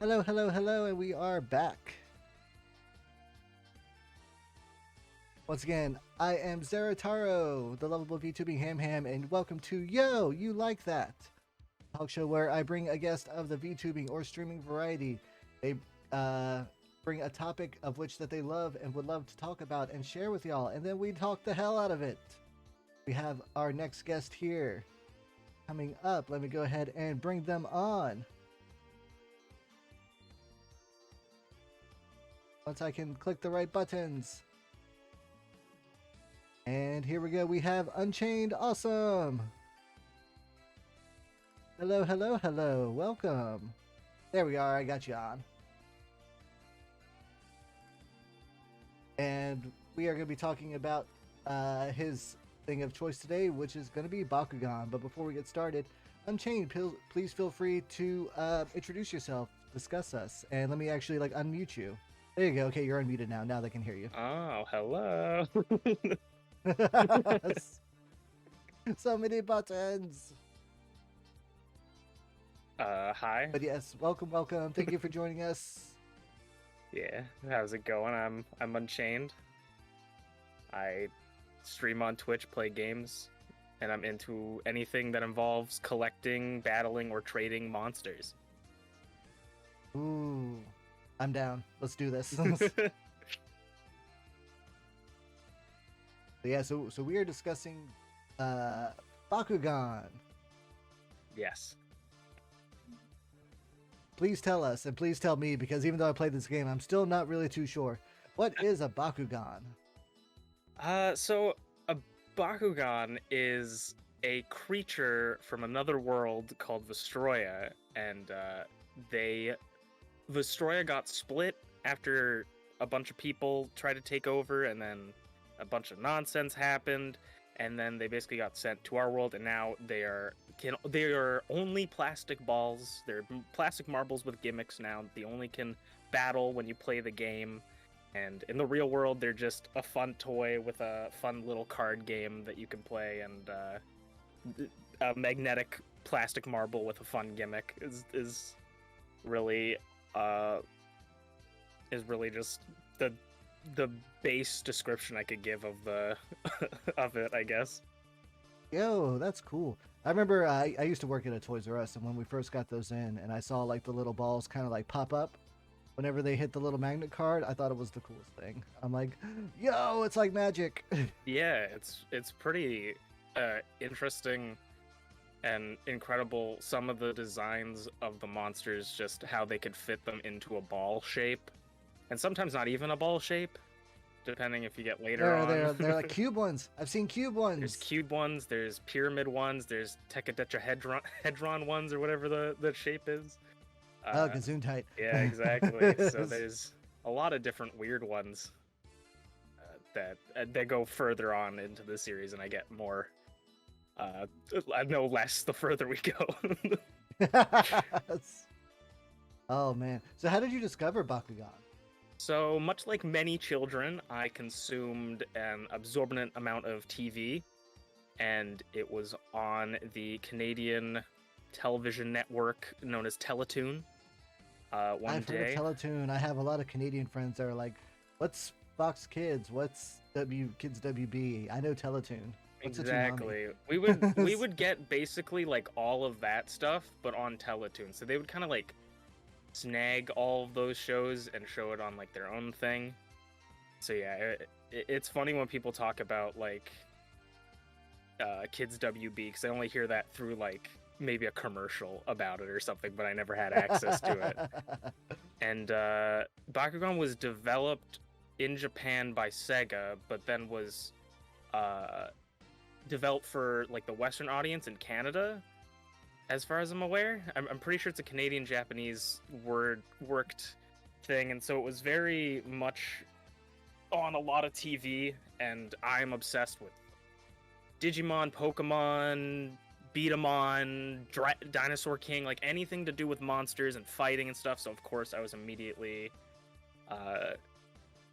Hello, hello, hello, and we are back. Once again, I am Zarataro, the lovable VTubing Ham, and welcome to Yo, You Like That? A talk show where I bring a guest of the VTubing or streaming variety. They bring a topic of which that they love and would love to talk about and share with y'all, and then we talk the hell out of it. We have our next guest here coming up. Let me go ahead and bring them on. Once I can click the right buttons. And here we go. We have UnchainedAwsome. Hello, hello, hello. Welcome. There we are. I got you on. And we are going to be talking about his thing of choice today, which is going to be Bakugan. But before we get started, Unchained, please feel free to introduce yourself, discuss us, and let me actually unmute you. There you go. Okay, you're unmuted now. Now they can hear you. Oh, hello. So many buttons. Hi. But yes, welcome. Thank you for joining us. Yeah, how's it going? I'm Unchained. I stream on Twitch, play games, and I'm into anything that involves collecting, battling, or trading monsters. Ooh, I'm down. Let's do this. Yeah, so we are discussing Bakugan. Yes. Please tell us, and please tell me, because even though I played this game, I'm still not really too sure. What is a Bakugan? So a Bakugan is a creature from another world called Vestroya, and Vestroya got split after a bunch of people tried to take over, and then a bunch of nonsense happened, and then they basically got sent to our world, and now they are only plastic balls. They're plastic marbles with gimmicks now. They only can battle when you play the game, and in the real world, they're just a fun toy with a fun little card game that you can play, and a magnetic plastic marble with a fun gimmick is really just the base description I could give of the of it, I guess. Yo, that's cool. I remember I used to work at a Toys R Us, and when we first got those in, and I saw the little balls kind of pop up whenever they hit the little magnet card, I thought it was the coolest thing. I'm like, yo, it's like magic. Yeah, it's pretty interesting and incredible. Some of the designs of the monsters, just how they could fit them into a ball shape, and sometimes not even a ball shape, depending if you get later on. They're like cube ones. I've seen cube ones. There's cube ones, there's pyramid ones, there's tetrahedron ones, or whatever the shape is. Gesundheit. Yeah, exactly. So there's a lot of different weird ones that go further on into the series, and I get more. I know less the further we go. Oh man! So how did you discover Bakugan? So much like many children, I consumed an absorbent amount of TV, and it was on the Canadian television network known as Teletoon. I've heard of Teletoon. I have a lot of Canadian friends that are like, "What's Fox Kids? What's Kids WB?" I know Teletoon. What's Exactly. We would get basically all of that stuff, but on Teletoon. So they would kind of snag all of those shows and show it on their own thing. So yeah, it's funny when people talk about Kids WB, because I only hear that through maybe a commercial about it or something, but I never had access to it. And Bakugan was developed in Japan by Sega, but then was developed for the Western audience in Canada, as far as I'm aware. I'm pretty sure it's a Canadian-Japanese worked thing, and so it was very much on a lot of TV, and I'm obsessed with Digimon, Pokemon, Beatamon, Dinosaur King, anything to do with monsters and fighting and stuff, so of course I was immediately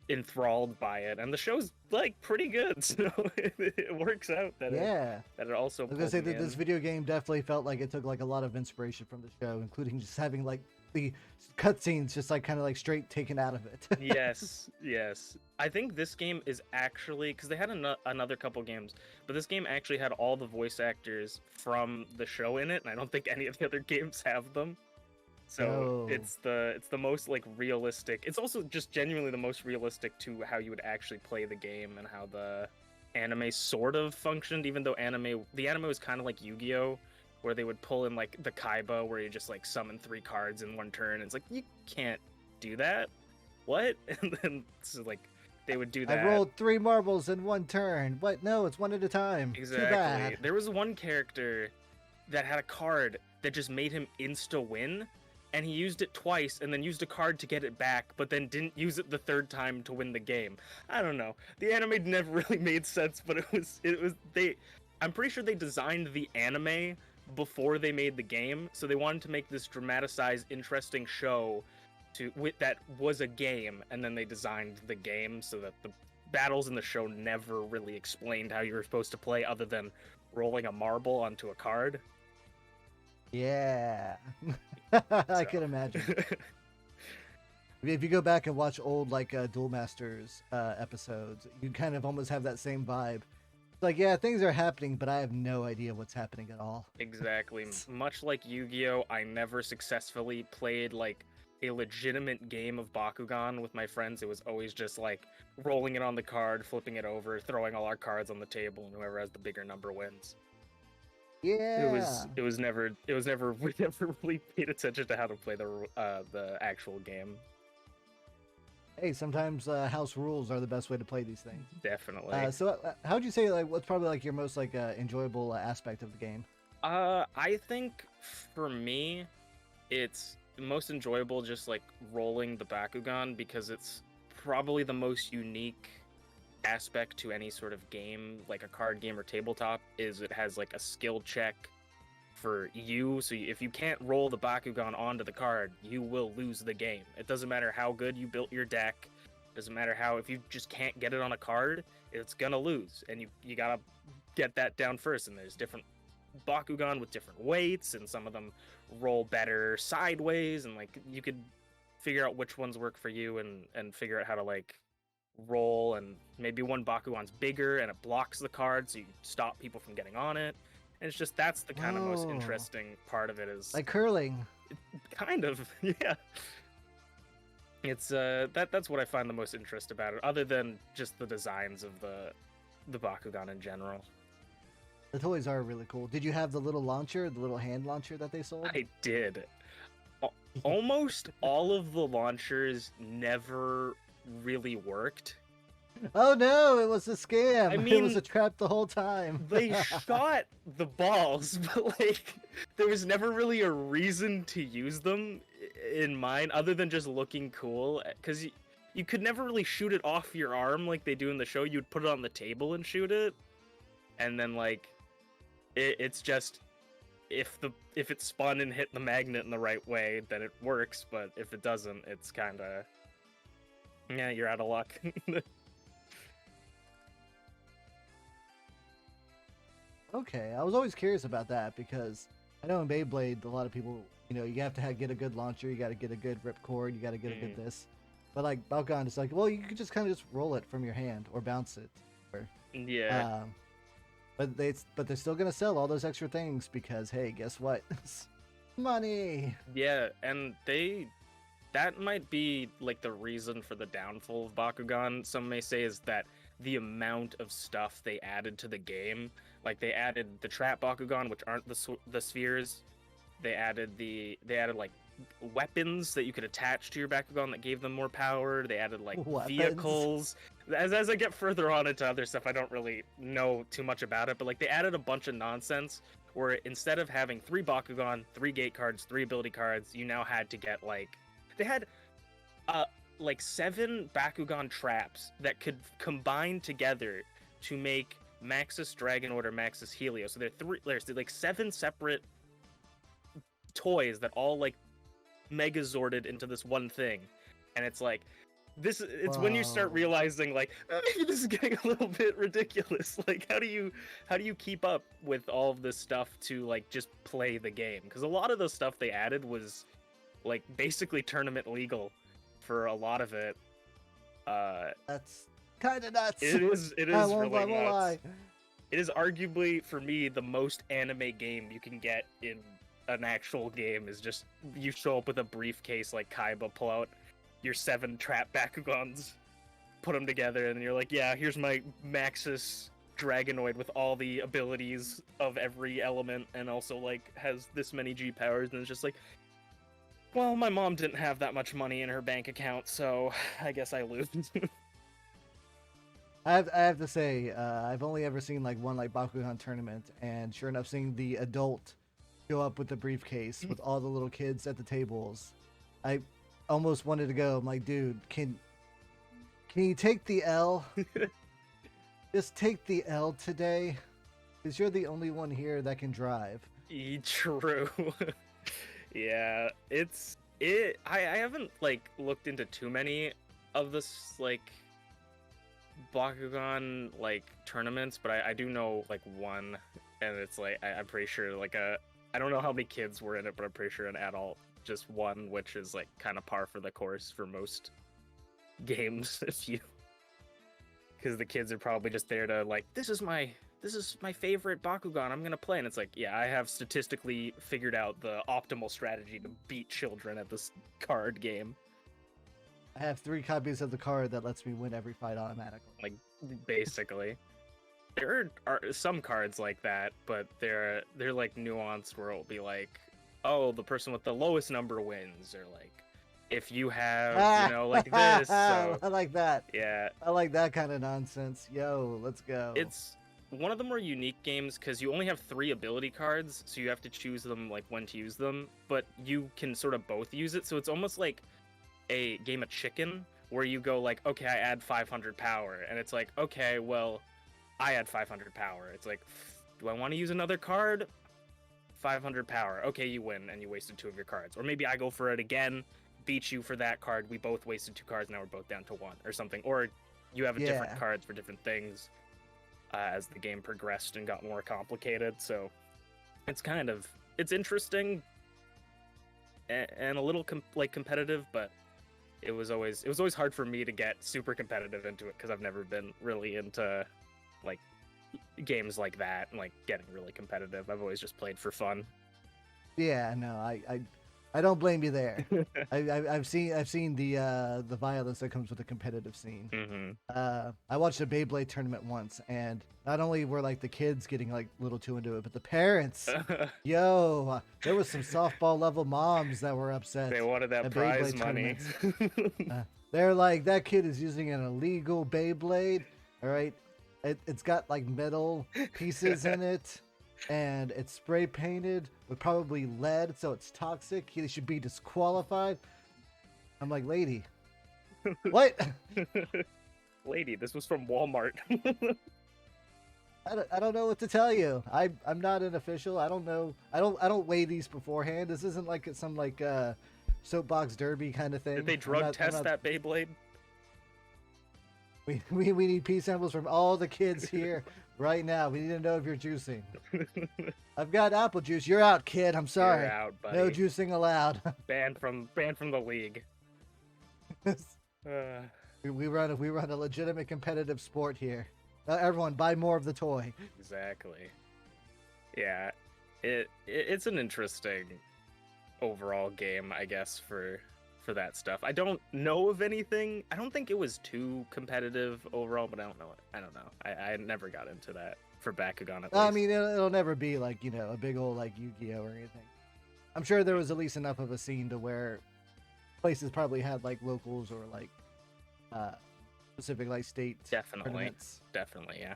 enthralled by it, and the show's pretty good, so it works out that it also I was gonna say that this video game definitely felt like it took a lot of inspiration from the show, including just having the cutscenes just like kind of like straight taken out of it. Yes, yes. I think this game is actually because they had another couple games, but this game actually had all the voice actors from the show in it, and I don't think any of the other games have them. So Oh. it's the most like realistic. It's also just genuinely the most realistic to how you would actually play the game and how the anime sort of functioned. Even though the anime was kind of like Yu-Gi-Oh, where they would pull in like the Kaiba, where you just like summon 3 cards in one turn. It's like you can't do that. What? And then so like they would do that. I rolled 3 marbles in one turn. What? No, it's one at a time. Exactly. Too bad. There was one character that had a card that just made him insta win, and he used it twice and then used a card to get it back, but then didn't use it the third time to win the game. I don't know. The anime never really made sense, but I'm pretty sure they designed the anime before they made the game, so they wanted to make this dramatized, interesting show that was a game, and then they designed the game so that the battles in the show never really explained how you were supposed to play other than rolling a marble onto a card. Yeah. I can imagine. If you go back and watch old like Duel Masters episodes, you kind of almost have that same vibe. It's like, yeah, things are happening, but I have no idea what's happening at all. Exactly. Much like Yu-Gi-Oh, I never successfully played like a legitimate game of Bakugan with my friends. It was always just like rolling it on the card, flipping it over, throwing all our cards on the table, and whoever has the bigger number wins. Yeah. It was never we never really paid attention to how to play the actual game. Hey, sometimes house rules are the best way to play these things. Definitely. So how would you say like what's probably like your most like enjoyable aspect of the game? I think for me, it's most enjoyable just like rolling the Bakugan because it's probably the most unique aspect to any sort of game, like a card game or tabletop, is it has like a skill check for you. So if you can't roll the Bakugan onto the card, you will lose the game. It doesn't matter how good you built your deck. It doesn't matter how, if you just can't get it on a card, it's gonna lose. And you gotta get that down first. And there's different Bakugan with different weights, and some of them roll better sideways, and like you could figure out which ones work for you and figure out how to like roll, and maybe one Bakugan's bigger and it blocks the card so you stop people from getting on it. And it's just that's the kind of most interesting part of it, is like curling. Kind of. Yeah. It's that's what I find the most interest about it, other than just the designs of the Bakugan in general. The toys are really cool. Did you have the little launcher, the little hand launcher that they sold? I did. Almost all of the launchers never really worked. Oh no, it was a scam. I mean, it was a trap the whole time. They shot the balls, but like there was never really a reason to use them in mine other than just looking cool, because you could never really shoot it off your arm like they do in the show. You'd put it on the table and shoot it, and then like it's just if it spun and hit the magnet in the right way, then it works, but if it doesn't, it's kind of, yeah, you're out of luck. Okay, I was always curious about that because I know in Beyblade, a lot of people, you have to get a good launcher, you got to get a good ripcord, you got to get a good this. But like Balkan, it's like, well, you could just kind of just roll it from your hand or bounce it. Or, yeah. But they're still gonna sell all those extra things because hey, guess what? Money. Yeah, and that might be like the reason for the downfall of Bakugan. Some may say is that the amount of stuff they added to the game. Like they added the trap Bakugan, which aren't the spheres. They added like weapons that you could attach to your Bakugan that gave them more power. They added like vehicles. As I get further on into other stuff, I don't really know too much about it, but like they added a bunch of nonsense where instead of having 3 Bakugan, 3 gate cards, 3 ability cards, you now had to get like they had like 7 Bakugan traps that could combine together to make Maxis Dragon Order, Maxis Helio. So there's like 7 separate toys that all like megazorded into this one thing. And it's like it's when you start realizing like maybe this is getting a little bit ridiculous. Like how do you keep up with all of this stuff to like just play the game? Because a lot of the stuff they added was like basically tournament legal for a lot of it. That's kind of nuts. It I is won't, really I won't nuts. lie. It is arguably for me the most anime game you can get in an actual game. Is just you show up with a briefcase like Kaiba, pull out your 7 trap Bakugans, put them together, and you're like, yeah, here's my Maxis Dragonoid with all the abilities of every element, and also like has this many G powers, and it's just like, well, my mom didn't have that much money in her bank account, so I guess I lose. I have to say, I've only ever seen like one like Bakugan tournament, and sure enough, seeing the adult go up with the briefcase with all the little kids at the tables, I almost wanted to go. I'm like, dude, can you take the L? Just take the L today, because you're the only one here that can drive. True. Yeah, I haven't like looked into too many of this like Bakugan like tournaments, but I do know like one, and it's like I'm pretty sure like I don't know how many kids were in it, but I'm pretty sure an adult just won, which is like kind of par for the course for most games if you, because the kids are probably just there to like, this is my favorite Bakugan, I'm gonna play, and it's like, yeah, I have statistically figured out the optimal strategy to beat children at this card game. I have 3 copies of the card that lets me win every fight automatically. Like, basically. There are some cards like that, but they're like nuanced where it'll be like, oh, the person with the lowest number wins, or like, if you have, like this. So, I like that. yeah. I like that kind of nonsense. Yo, let's go. It's one of the more unique games because you only have 3 ability cards, so you have to choose them like when to use them, but you can sort of both use it, so it's almost like a game of chicken where you go like, okay, I add 500 power, and it's like, okay, well, I add 500 power. It's like, do I want to use another card? 500 power. Okay, you win, and you wasted 2 of your cards. Or maybe I go for it again, beat you for that card. We both wasted 2 cards, now we're both down to 1, or something. Or you have different cards for different things as the game progressed and got more complicated. So it's it's interesting and a little competitive, but it was always hard for me to get super competitive into it because I've never been really into like games like that and like getting really competitive. I've always just played for fun. Yeah, no, I don't blame you there. I've seen the violence that comes with the competitive scene. Mm-hmm. I watched a Beyblade tournament once, and not only were like the kids getting like a little too into it, but the parents, there was some softball level moms that were upset. They wanted that prize money. They're like, that kid is using an illegal Beyblade. All right, it's got like metal pieces in it. And it's spray painted with probably lead, so it's toxic. He should be disqualified. I'm like, lady, what? Lady, this was from Walmart. I don't know what to tell you. I'm not an official. I don't know. I don't weigh these beforehand. This isn't like some like soapbox derby kind of thing. Did they drug test that Beyblade? We need pee samples from all the kids here right now. We need to know if you're juicing. I've got apple juice. You're out, kid. I'm sorry. You're out, buddy. No juicing allowed. Banned from the league. We run a legitimate competitive sport here. Everyone, buy more of the toy. Exactly. Yeah, it's an interesting overall game, I guess, for that stuff. I don't know of anything. I don't think it was too competitive overall, but I don't know. I never got into that for Bakugan at least. I mean, it'll never be like, a big old like Yu-Gi-Oh or anything. I'm sure there was at least enough of a scene to where places probably had like locals or like specific like state tournaments. Definitely, yeah.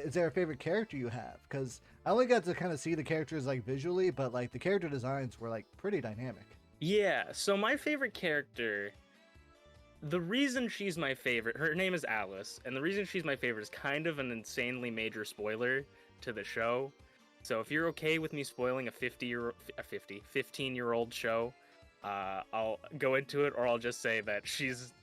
Is there a favorite character you have? Because I only got to kind of see the characters like visually, but like the character designs were like pretty dynamic. Yeah, so my favorite character, the reason she's my favorite, her name is Alice, and the reason she's my favorite is kind of an insanely major spoiler to the show. So if you're okay with me spoiling a 15-year-old show, I'll go into it, or I'll just say that she's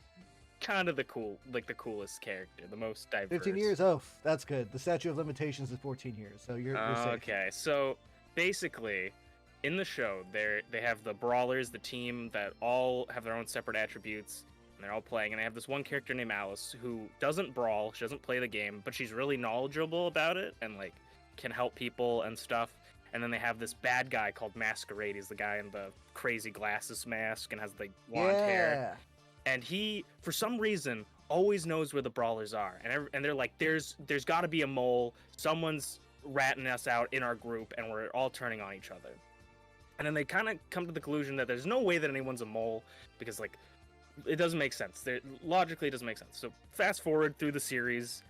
kind of the coolest character, the most diverse. 15 years? Oh, that's good. The statute of limitations is 14 years, so you're safe. Okay, so basically, in the show, they have the brawlers, the team that all have their own separate attributes, and they're all playing. And they have this one character named Alice who doesn't brawl, she doesn't play the game, but she's really knowledgeable about it and like can help people and stuff. And then they have this bad guy called Masquerade. He's the guy in the crazy glasses mask and has the blonde hair. And he, for some reason, always knows where the brawlers are. And they're like, there's got to be a mole. Someone's ratting us out in our group, and we're all turning on each other. And then they kind of come to the conclusion that there's no way that anyone's a mole because, like, it doesn't make sense. Logically, it doesn't make sense. So fast forward through the series,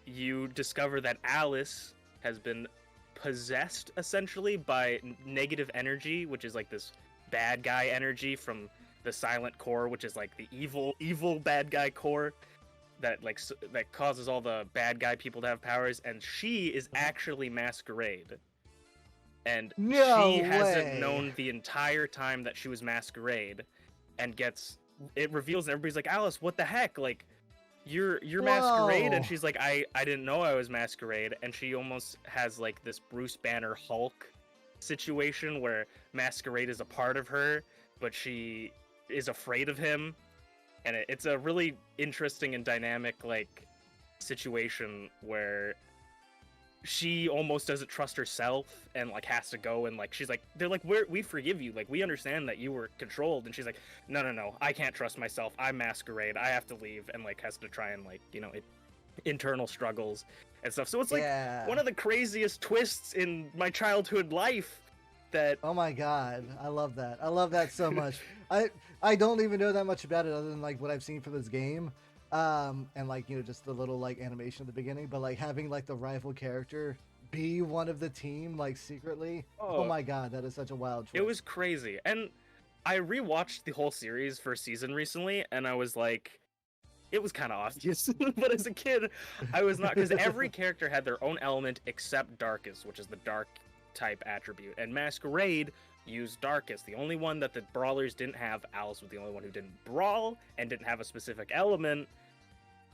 you discover that Alice has been possessed, essentially, by negative energy, which is, like, this bad guy energy from the Silent Core, which is, like, the evil bad guy core that, like, that causes all the bad guy people to have powers. And she is actually Masquerade. And she hasn't known the entire time that she was Masquerade, and it reveals, and everybody's like, Alice, what the heck? Like, you're Masquerade? And she's like, I didn't know I was Masquerade. And she almost has like this Bruce Banner Hulk situation where Masquerade is a part of her, but she is afraid of him. And it's a really interesting and dynamic like situation where she almost doesn't trust herself and like has to go and like she's like, they're like, we forgive you, like we understand that you were controlled. And she's like, no, I can't trust myself, I'm Masquerade, I have to leave, and like has to try and like, you know, internal struggles and stuff. So it's like one of the craziest twists in my childhood life. That oh my god, I love that so much. I don't even know that much about it other than like what I've seen for this game. And like, you know, just the little like animation at the beginning, but like having like the rival character be one of the team like secretly. Oh my god, that is such a wild twist. It was crazy. And I rewatched the whole series first season recently, and I was like, it was kind of obvious. But as a kid, I was not, because every character had their own element except Darkest, which is the dark type attribute, and Masquerade used Darkest. The only one that the brawlers didn't have. Alice was the only one who didn't brawl and didn't have a specific element.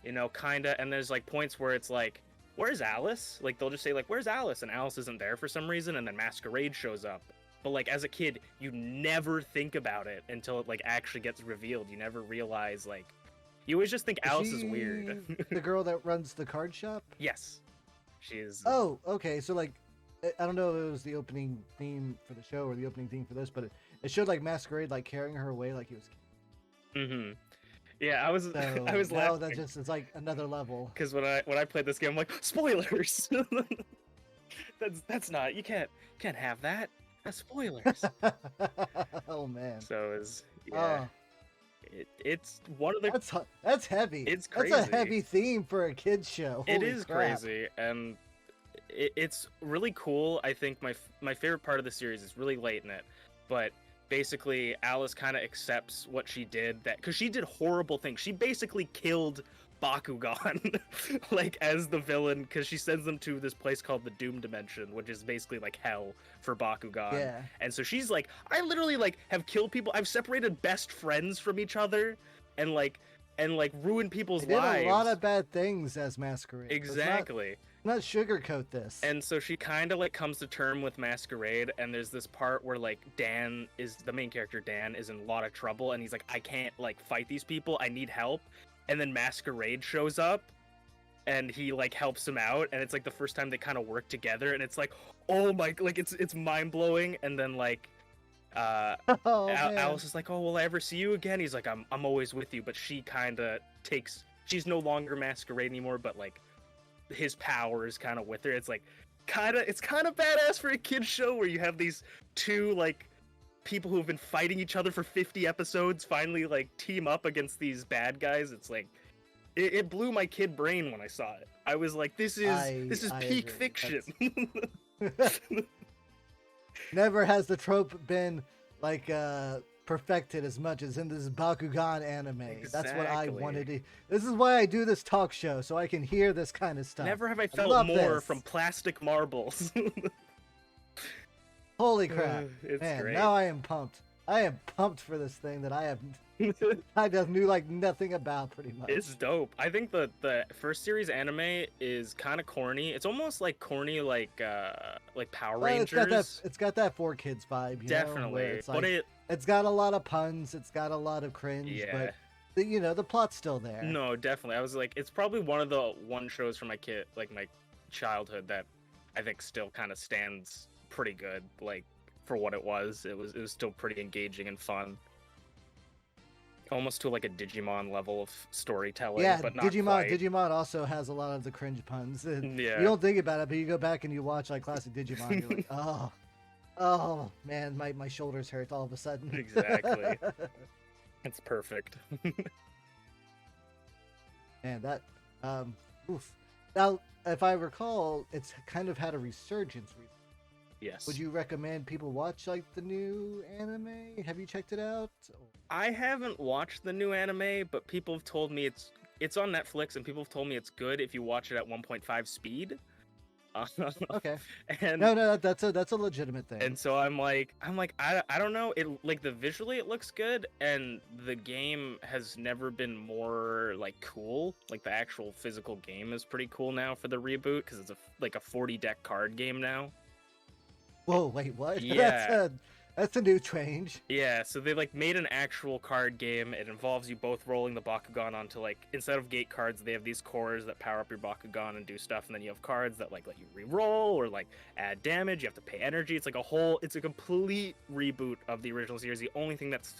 You know, kinda, and there's like points where it's like, where's Alice? Like they'll just say like, where's Alice? And Alice isn't there for some reason, and then Masquerade shows up. But like as a kid, you never think about it until it like actually gets revealed. You never realize, like, you always just think Alice is weird. The girl that runs the card shop? Yes. She is. Oh, okay. So like, I don't know if it was the opening theme for the show or the opening theme for this, but it showed like Masquerade like carrying her away like he was. Mm-hmm. Yeah, I was so laughing. That just is like another level. Because when I played this game, I'm like, spoilers. that's not, you can't have that. That's spoilers. Oh man. So it's one of the. That's heavy. It's crazy. That's a heavy theme for a kids show. Holy it is crap. Crazy, and it's really cool. I think my favorite part of the series is really late in it, but basically Alice kind of accepts what she did, that because she did horrible things. She basically killed Bakugan like as the villain, because she sends them to this place called the Doom Dimension, which is basically like hell for Bakugan. Yeah. And so she's like, I literally like have killed people. I've separated best friends from each other and ruined people's lives. Did a lot of bad things as Masquerade. Exactly. Not sugarcoat this. And so she kind of like comes to term with Masquerade, and there's this part where like Dan is the main character. Dan is in a lot of trouble, and he's like, I can't like fight these people. I need help. And then Masquerade shows up, and he like helps him out, and it's like the first time they kind of work together, and it's like, oh my, like it's mind blowing. And then like, Alice is like, oh, will I ever see you again? He's like, I'm always with you. But she kind of she's no longer Masquerade anymore, but like his power is kind of with her. It's like it's kind of badass for a kid's show where you have these two like people who have been fighting each other for 50 episodes finally like team up against these bad guys. It's like it blew my kid brain when I saw it. I was like, this is peak fiction. Never has the trope been like perfected as much as in this Bakugan anime. Exactly. That's what I wanted to. This is why I do this talk show, so I can hear this kind of stuff. Never have I felt more from plastic marbles. Holy crap. It's man, great. Now I am pumped. I am pumped for this thing that I have I just knew like nothing about pretty much. It's dope. I think the first series anime is kind of corny. It's almost like corny like Power Well, Rangers. it's got that for kids vibe, you know, where Definitely. it's But like it's got a lot of puns, it's got a lot of cringe, yeah. but the plot's still there. No, definitely. I was like, it's probably one of the shows from my childhood that I think still kind of stands pretty good. Like for what it was still pretty engaging and fun. Almost to like a Digimon level of storytelling, Yeah, but not quite. Digimon also has a lot of the cringe puns. You Yeah, don't think about it, but you go back and you watch like classic Digimon, you're like, oh man, my shoulders hurt all of a sudden. exactly. It's perfect. And that, oof. Now, if I recall, it's kind of had a resurgence recently. Yes. Would you recommend people watch like the new anime? Have you checked it out? I haven't watched the new anime, but people have told me it's on Netflix, and people have told me it's good if you watch it at 1.5 speed. Okay. And No, that's a legitimate thing. and so I'm like I don't know, it like the visually it looks good, and the game has never been more like cool. Like the actual physical game is pretty cool now for the reboot because it's like a 40 deck card game now. Whoa, wait, what? Yeah. That's a new change. Yeah, so they like made an actual card game. It involves you both rolling the Bakugan onto like, instead of gate cards, they have these cores that power up your Bakugan and do stuff, and then you have cards that like let you re-roll or like add damage. You have to pay energy. It's like it's a complete reboot of the original series. The only thing that's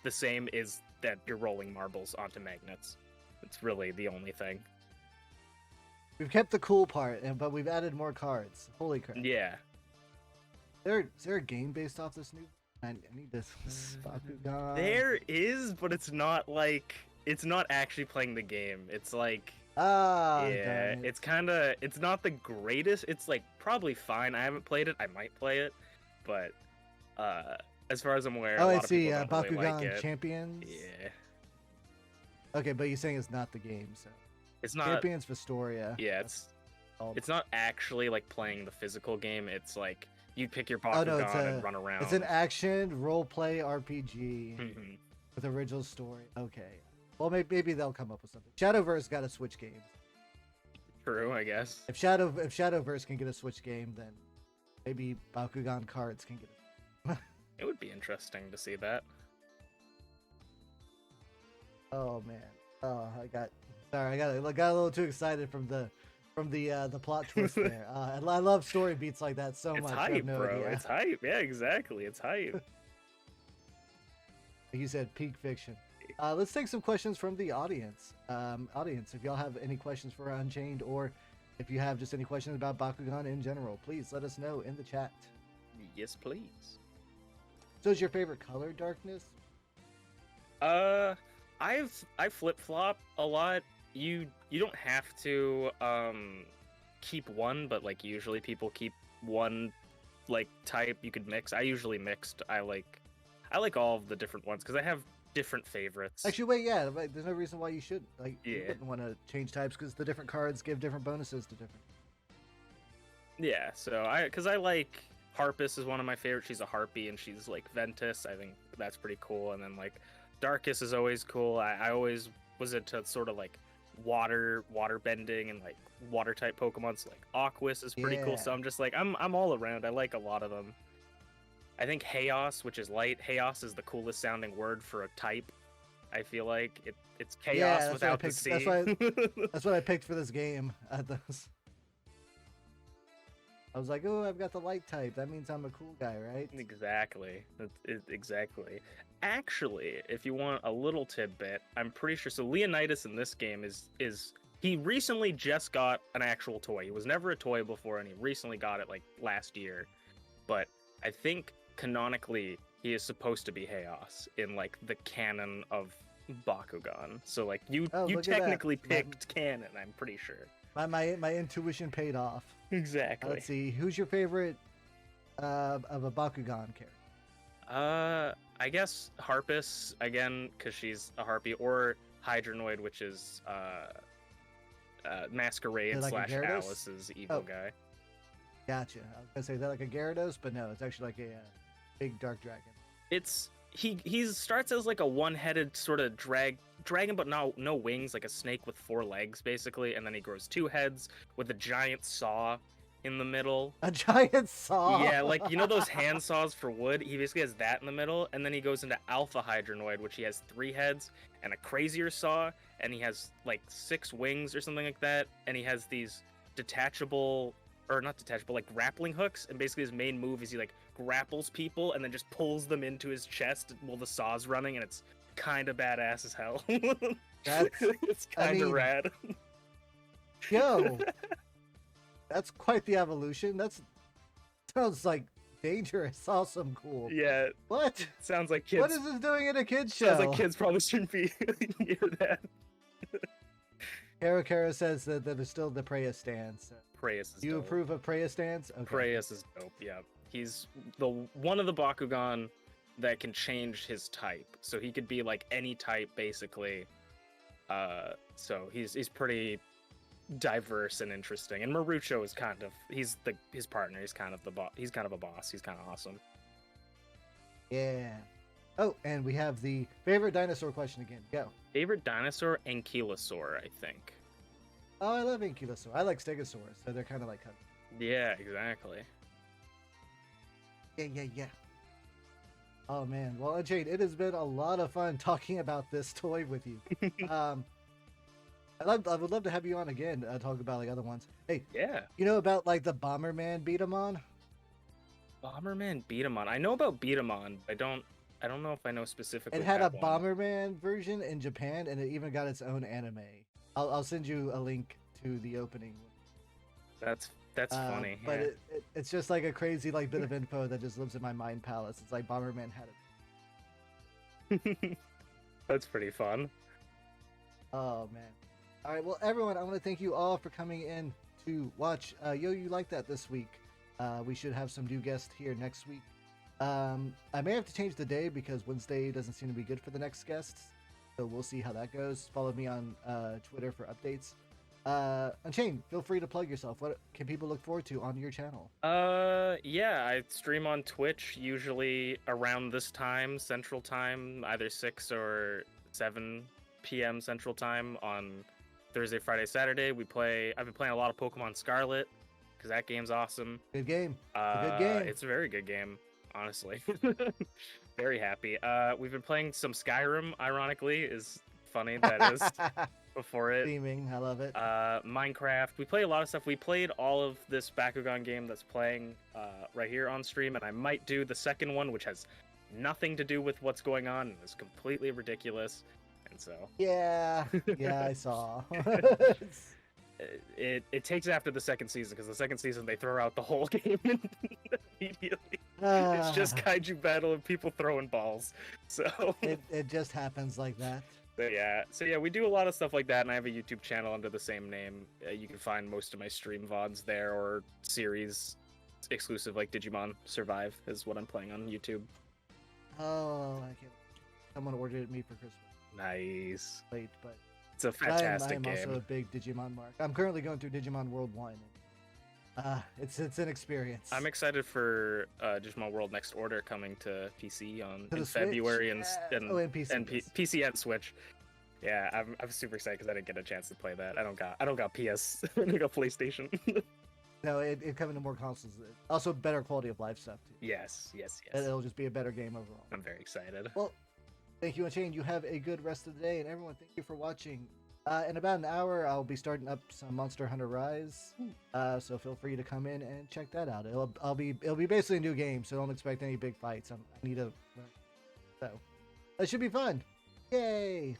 the same is that you're rolling marbles onto magnets. It's really the only thing. We've kept the cool part, but we've added more cards. Holy crap! Yeah. Is there a game based off this new? I need this Bakugan. There is, but it's not actually playing the game. It's like yeah, darn it. it's not the greatest. It's like probably fine. I haven't played it. I might play it, but as far as I'm aware, a lot of people don't Bakugan really like it. Champions. Yeah. Okay, but you're saying it's not the game, so It's not Champions Vistoria. Yeah, it's not actually like playing the physical game. It's like you pick your Bakugan and run around. It's an action role play RPG Mm-hmm. with original story. Okay. Well, maybe they'll come up with something. Shadowverse got a Switch game. True, I guess. If Shadowverse can get a Switch game, then maybe Bakugan cards can get it. It would be interesting to see that. Oh man. Oh, I got a little too excited from the plot twist there. I love story beats like that so It's much. hype, You have no bro. idea. It's hype. Yeah, exactly. It's hype. Like you said, peak fiction. Let's take some questions from the audience. Audience, if y'all have any questions for Unchained, or if you have just any questions about Bakugan in general, please let us know in the chat. Yes, please. So is your favorite color darkness? I flip flop a lot. You don't have to keep one, but like usually people keep one like type. You could mix. I usually mixed. I like all of the different ones because I have different favorites. Actually, wait, yeah, there's no reason why you should. Like, you Yeah. wouldn't want to change types because the different cards give different bonuses to different. Yeah, so I like Harpus is one of my favorites. She's a harpy and she's like Ventus. I think that's pretty cool. And then like Darkus is always cool. I always was into sort of like water bending and like water type Pokemon. So like Aquas is pretty cool. So I'm just like I'm all around. I like a lot of them. I think Chaos, which is light. Chaos is the coolest sounding word for a type. I feel like it's chaos without the C. That's what I picked for this game. I was like, oh, I've got the light type. That means I'm a cool guy, right? Exactly. Exactly. Actually, if you want a little tidbit, I'm pretty sure. So Leonidas in this game is he recently just got an actual toy. He was never a toy before, and he recently got it like last year. But I think canonically he is supposed to be Chaos in like the canon of Bakugan. So like you technically picked canon. I'm pretty sure. My intuition paid off. Exactly. Let's see. Who's your favorite of a Bakugan character? I guess Harpus again because she's a harpy, or Hydronoid, which is Masquerade / Alice's evil guy. Gotcha. I was gonna say that like a Gyarados, but no, it's actually like a big dark dragon. It's he starts as like a one-headed sort of dragon, but no wings, like a snake with 4 legs basically, and then he grows 2 heads with a giant saw in the middle. A giant saw. Yeah, like you know those hand saws for wood? He basically has that in the middle, and then he goes into Alpha Hydronoid, which he has 3 heads and a crazier saw, and he has like 6 wings or something like that, and he has these detachable, or not detachable, like grappling hooks, and basically his main move is he like grapples people and then just pulls them into his chest while the saw's running, and it's kind of badass as hell. It's kind of rad. Yo, that's quite the evolution. That sounds like dangerous, awesome, cool. Yeah. What? Sounds like kids. What is this doing in a kid's show? Sounds like kids probably shouldn't be near that. Kara says that there's still the Preya stance. Preus is You dope. approve of Preya stance? Okay. Preus is dope, yeah. He's the one of the Bakugan that can change his type. So he could be like any type basically. So he's pretty diverse and interesting. And Marucho is kind of his partner. He's kind of the boss. He's kind of a boss. He's kind of awesome. Yeah. Oh, and we have the favorite dinosaur question again. Go. Favorite dinosaur? Ankylosaur, I think. Oh, I love Ankylosaur. I like Stegosaurus, so they're kind of like cousins. Yeah, exactly. Yeah. Oh man, well, Unchained, it has been a lot of fun talking about this toy with you. I would love to have you on again, talk about like other ones. Hey, Yeah. you know about like the Bomberman beat 'em on? Bomberman Beatamon. I know about Beatamon. I don't know if I know specifically. It had a that one. Bomberman version in Japan, and it even got its own anime. I'll send you a link to the opening. That's funny. But Yeah. it's just like a crazy like bit of info that just lives in my mind palace. It's like Bomberman had it. That's pretty fun. Oh man. All right, well everyone, I want to thank you all for coming in to watch Yo You Like That this week. We should have some new guests here next week. I may have to change the day because Wednesday doesn't seem to be good for the next guests. So we'll see how that goes. Follow me on Twitter for updates. Unchained, feel free to plug yourself. What can people look forward to on your channel? Yeah, I stream on Twitch usually around this time, Central Time, either 6 or 7 p.m. Central Time on Thursday, Friday, Saturday. I've been playing a lot of Pokemon Scarlet because that game's awesome. Good game. It's a good game. It's a very good game, honestly. Very happy. We've been playing some Skyrim, ironically, is funny that is before it. Theming, I love it. Minecraft. We play a lot of stuff. We played all of this Bakugan game that's playing right here on stream, and I might do the second one, which has nothing to do with what's going on and is completely ridiculous. And so Yeah, I saw. it takes after the second season, because the second season they throw out the whole game immediately. It's just kaiju battle and people throwing balls. So it just happens like that. So yeah, we do a lot of stuff like that, and I have a YouTube channel under the same name. You can find most of my stream VODs there, or series exclusive, like Digimon Survive is what I'm playing on YouTube. Oh, I can't. Someone ordered me for Christmas. Nice. Late, but It's a fantastic I'm game. also a big Digimon mark. I'm currently going through Digimon World 1. It's an experience. I'm excited for Digimon World Next Order coming to PC in Switch? February and PC. and PC and Switch. Yeah, I'm super excited because I didn't get a chance to play that. I don't got PS. I don't got PlayStation. No, it coming to more consoles. Also, better quality of life stuff too. Yes. It'll just be a better game overall. I'm very excited. Well, thank you, Unchained. You have a good rest of the day, and everyone, thank you for watching. In about an hour, I'll be starting up some Monster Hunter Rise, so feel free to come in and check that out. It'll be basically a new game, so don't expect any big fights. I need to learn. So that should be fun. Yay!